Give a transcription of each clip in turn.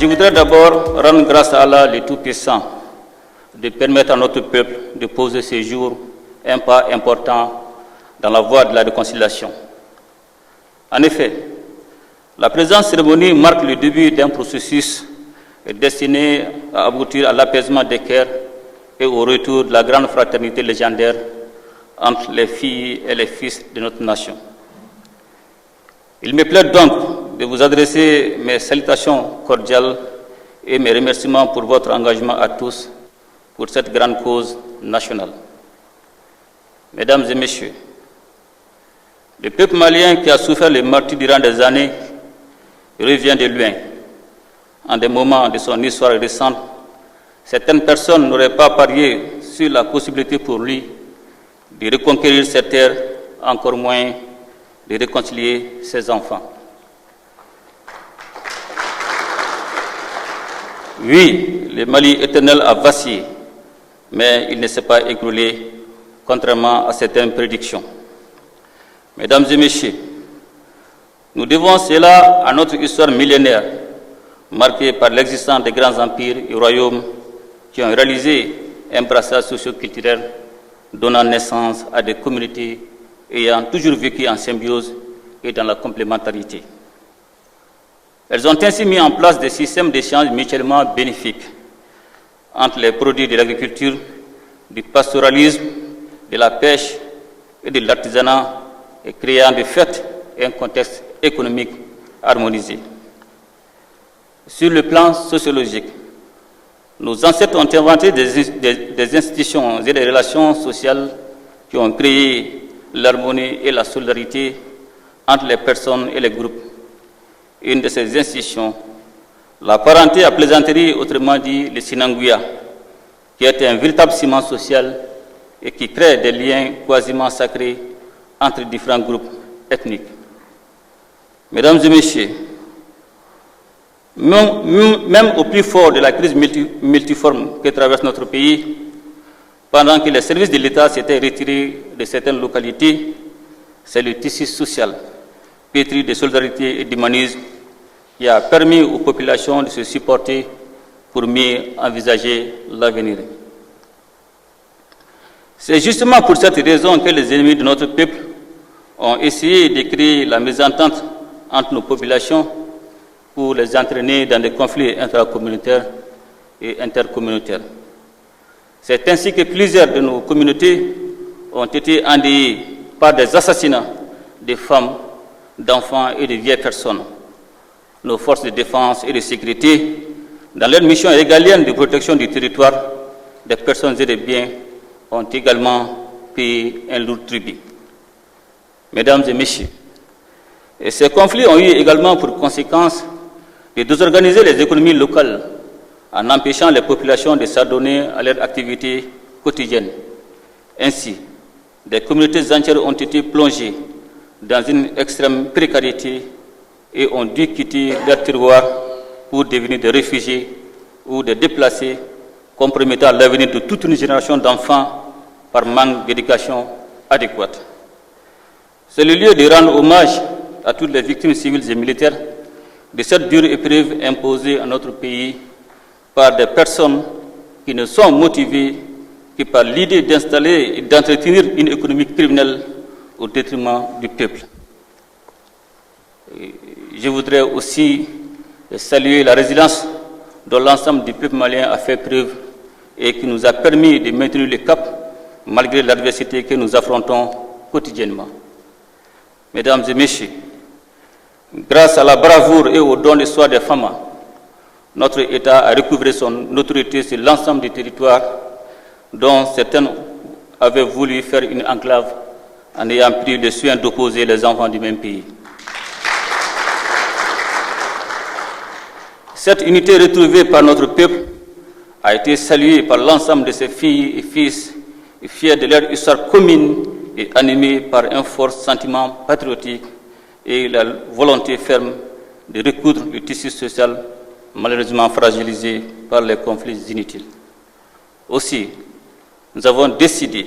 Je voudrais d'abord rendre grâce à Allah le Tout-Puissant de permettre à notre peuple de poser ce jour un pas important dans la voie de la réconciliation. En effet, la présente cérémonie marque le début d'un processus destiné à aboutir à l'apaisement des cœurs et au retour de la grande fraternité légendaire entre les filles et les fils de notre nation. Il me plaît donc de vous adresser mes salutations cordiales et mes remerciements pour votre engagement à tous pour cette grande cause nationale. Mesdames et messieurs, le peuple malien qui a souffert le martyre durant des années revient de loin. En des moments de son histoire récente, certaines personnes n'auraient pas parié sur la possibilité pour lui de reconquérir ses terres, encore moins de réconcilier ses enfants. Oui, le Mali éternel a vacillé, mais il ne s'est pas écroulé, contrairement à certaines prédictions. Mesdames et messieurs, nous devons cela à notre histoire millénaire, marquée par l'existence des grands empires et royaumes qui ont réalisé un brassage socio-culturel donnant naissance à des communautés ayant toujours vécu en symbiose et dans la complémentarité. Elles ont ainsi mis en place des systèmes d'échange mutuellement bénéfiques entre les produits de l'agriculture, du pastoralisme, de la pêche et de l'artisanat, et créant de fait un contexte économique harmonisé. Sur le plan sociologique, nos ancêtres ont inventé des institutions et des relations sociales qui ont créé l'harmonie et la solidarité entre les personnes et les groupes. Une de ces institutions, la parenté à plaisanterie, autrement dit le sinanguya, qui est un véritable ciment social et qui crée des liens quasiment sacrés entre différents groupes ethniques. Mesdames et messieurs, même au plus fort de la crise multiforme que traverse notre pays, pendant que les services de l'État s'étaient retirés de certaines localités, c'est le tissu social, pétri de solidarité et d'humanisme, qui a permis aux populations de se supporter pour mieux envisager l'avenir. C'est justement pour cette raison que les ennemis de notre peuple ont essayé de créer la mésentente entre nos populations pour les entraîner dans des conflits intracommunautaires et intercommunautaires. C'est ainsi que plusieurs de nos communautés ont été endeuillées par des assassinats de femmes, d'enfants et de vieilles personnes. Nos forces de défense et de sécurité, dans leur mission régalienne de protection du territoire, des personnes et des biens, ont également payé un lourd tribut. Mesdames et messieurs, et ces conflits ont eu également pour conséquence de désorganiser les économies locales en empêchant les populations de s'adonner à leurs activités quotidiennes. Ainsi, des communautés entières ont été plongées dans une extrême précarité et ont dû quitter leur terroir pour devenir des réfugiés ou des déplacés, compromettant l'avenir de toute une génération d'enfants par manque d'éducation adéquate. C'est le lieu de rendre hommage à toutes les victimes civiles et militaires de cette dure épreuve imposée à notre pays par des personnes qui ne sont motivées que par l'idée d'installer et d'entretenir une économie criminelle au détriment du peuple. Je voudrais aussi saluer la résilience dont l'ensemble du peuple malien a fait preuve et qui nous a permis de maintenir le cap malgré l'adversité que nous affrontons quotidiennement. Mesdames et messieurs, grâce à la bravoure et au don de soi des femmes, notre État a recouvré son autorité sur l'ensemble du territoire dont certaines avaient voulu faire une enclave en ayant pris le soin d'opposer les enfants du même pays. Cette unité retrouvée par notre peuple a été saluée par l'ensemble de ses filles et fils, et fiers de leur histoire commune et animés par un fort sentiment patriotique et la volonté ferme de recoudre le tissu social malheureusement fragilisé par les conflits inutiles. Aussi, nous avons décidé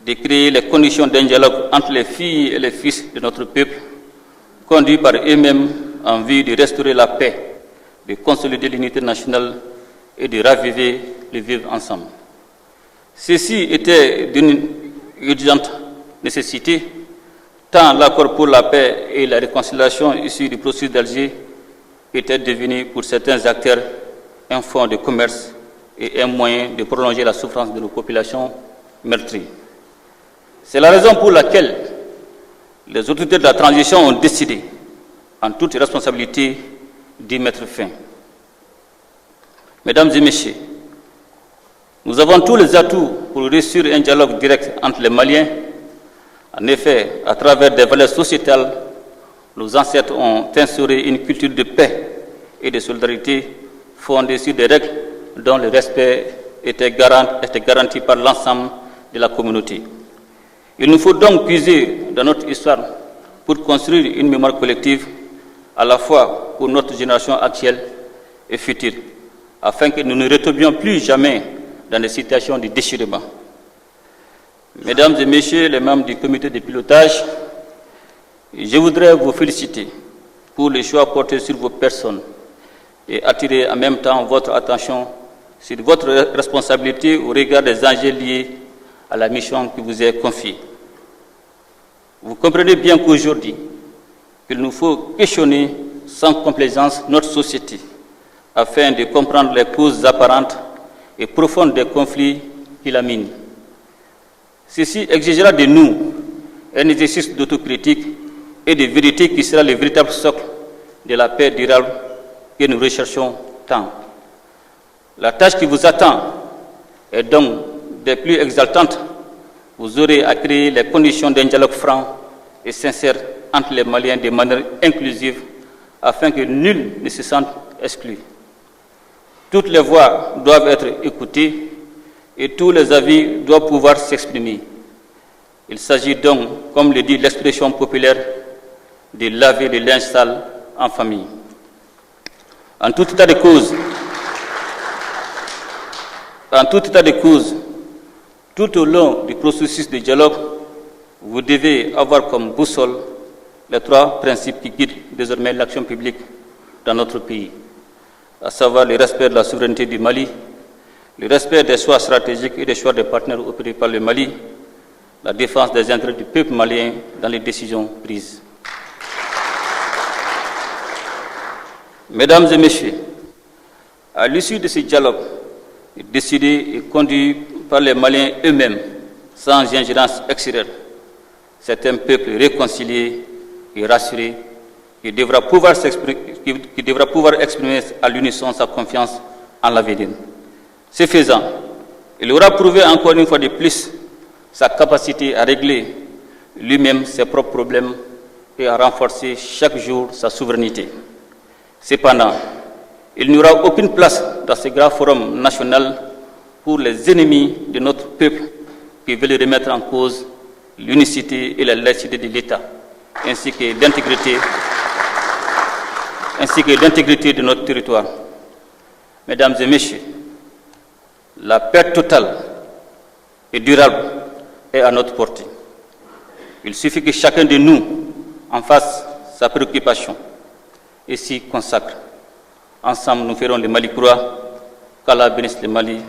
de créer les conditions d'un dialogue entre les filles et les fils de notre peuple, conduits par eux-mêmes en vue de restaurer la paix, de consolider l'unité nationale et de raviver le vivre ensemble. Ceci était d'une urgente nécessité, tant l'accord pour la paix et la réconciliation issu du processus d'Alger était devenu pour certains acteurs un fonds de commerce et un moyen de prolonger la souffrance de nos populations meurtries. C'est la raison pour laquelle les autorités de la transition ont décidé, en toute responsabilité, d'y mettre fin. Mesdames et messieurs, nous avons tous les atouts pour réussir un dialogue direct entre les Maliens. En effet, à travers des valeurs sociétales, nos ancêtres ont instauré une culture de paix et de solidarité fondée sur des règles dont le respect était garanti par l'ensemble de la communauté. Il nous faut donc puiser dans notre histoire pour construire une mémoire collective à la fois pour notre génération actuelle et future, afin que nous ne retombions plus jamais dans des situations de déchirement. Mesdames et messieurs les membres du comité de pilotage, je voudrais vous féliciter pour les choix portés sur vos personnes et attirer en même temps votre attention sur votre responsabilité au regard des enjeux liés à la mission qui vous est confiée. Vous comprenez bien qu'aujourd'hui, il nous faut questionner sans complaisance notre société afin de comprendre les causes apparentes et profondes des conflits qui la minent. Ceci exigera de nous un exercice d'autocritique et de vérité qui sera le véritable socle de la paix durable que nous recherchons tant. La tâche qui vous attend est donc des plus exaltantes. Vous aurez à créer les conditions d'un dialogue franc et sincère entre les Maliens de manière inclusive afin que nul ne se sente exclu. Toutes les voix doivent être écoutées et tous les avis doivent pouvoir s'exprimer. Il s'agit donc, comme le dit l'expression populaire, de laver le linge sale en famille. En tout état de cause, tout au long du processus de dialogue, vous devez avoir comme boussole les trois principes qui guident désormais l'action publique dans notre pays, à savoir le respect de la souveraineté du Mali, le respect des choix stratégiques et des choix des partenaires opérés par le Mali, la défense des intérêts du peuple malien dans les décisions prises. Mesdames et messieurs, à l'issue de ce dialogue, décidé et conduit par les Maliens eux-mêmes, sans ingérence extérieure, c'est un peuple réconcilié et rassuré qui devra pouvoir exprimer à l'unisson sa confiance en l'avenir. Ce faisant, il aura prouvé encore une fois de plus sa capacité à régler lui-même ses propres problèmes et à renforcer chaque jour sa souveraineté. Cependant, il n'y aura aucune place dans ce grand forum national pour les ennemis de notre peuple qui veulent remettre en cause l'unicité et la laïcité de l'État, ainsi que l'intégrité de notre territoire. Mesdames et messieurs, la paix totale et durable est à notre portée. Il suffit que chacun de nous en fasse sa préoccupation et s'y consacre. Ensemble, nous ferons le Mali croix. Qu'Allah bénisse le Mali.